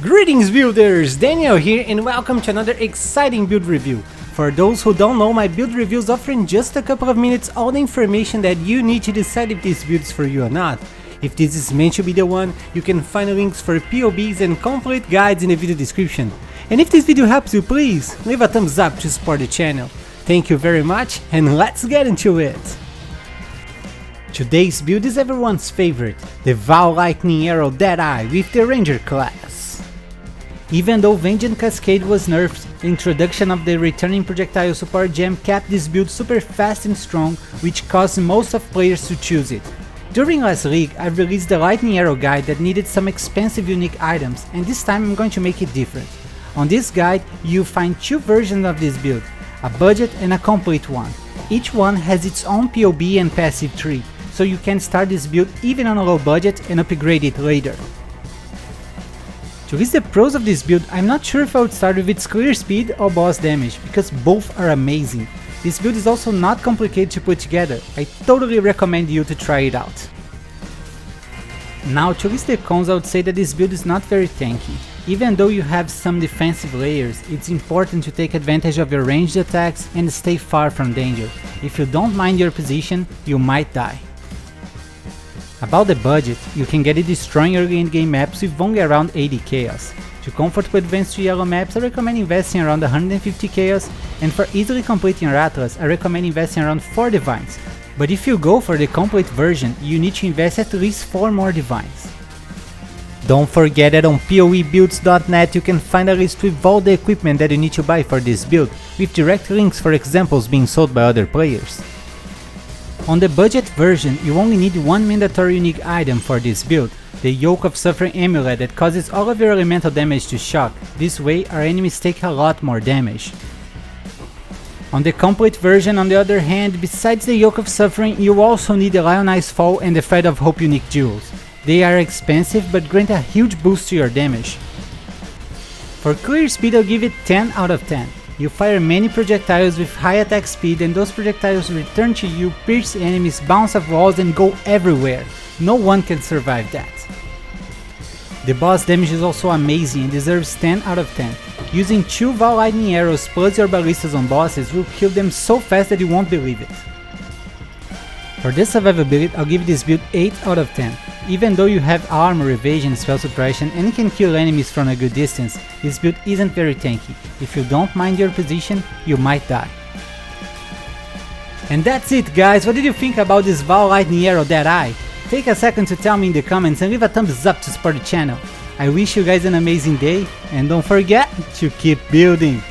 Greetings builders, Daniel here and welcome to another exciting build review. For those who don't know, my build reviews offer in just a couple of minutes all the information that you need to decide if this build is for you or not. If this is meant to be the one, you can find links for POBs and complete guides in the video description. And if this video helps you, please leave a thumbs up to support the channel. Thank you very much and let's get into it. Today's build is everyone's favorite, the Vow Lightning Arrow Deadeye with the Ranger class. Even though Vengeance Cascade was nerfed, the introduction of the returning projectile support gem kept this build super fast and strong, which caused most of players to choose it. During last league, I released the Lightning Arrow guide that needed some expensive unique items, and this time I'm going to make it different. On this guide, you'll find two versions of this build, a budget and a complete one. Each one has its own PoB and passive tree, so you can start this build even on a low budget and upgrade it later. To list the pros of this build, I'm not sure if I would start with its clear speed or boss damage, because both are amazing. This build is also not complicated to put together, I totally recommend you to try it out. Now to list the cons, I would say that this build is not very tanky. Even though you have some defensive layers, it's important to take advantage of your ranged attacks and stay far from danger. If you don't mind your position, you might die. About the budget, you can get it destroying early in-game maps with only around 80 chaos. To comfortably advance to yellow maps, I recommend investing around 150 chaos, and for easily completing your atlas, I recommend investing around 4 divines. But if you go for the complete version, you need to invest at least 4 more divines. Don't forget that on PoEbuilds.net you can find a list with all the equipment that you need to buy for this build, with direct links for examples being sold by other players. On the budget version, you only need one mandatory unique item for this build, the Yoke of Suffering amulet that causes all of your elemental damage to shock. This way our enemies take a lot more damage. On the complete version, on the other hand, besides the Yoke of Suffering, you also need the Lionized Fall and the Thread of Hope unique jewels. They are expensive but grant a huge boost to your damage. For clear speed, I'll give it 10 out of 10. You fire many projectiles with high attack speed and those projectiles return to you, pierce enemies, bounce off walls and go everywhere. No one can survive that. The boss damage is also amazing and deserves 10 out of 10. Using 2 Vow Lightning Arrows plus your ballistas on bosses will kill them so fast that you won't believe it. For the survivability, I'll give this build 8 out of 10. Even though you have armor, evasion, spell suppression and you can kill enemies from a good distance, this build isn't very tanky. If you don't mind your position, you might die. And that's it guys, what did you think about this Vow Lightning Arrow Deadeye? Take a second to tell me in the comments and leave a thumbs up to support the channel. I wish you guys an amazing day and don't forget to keep building!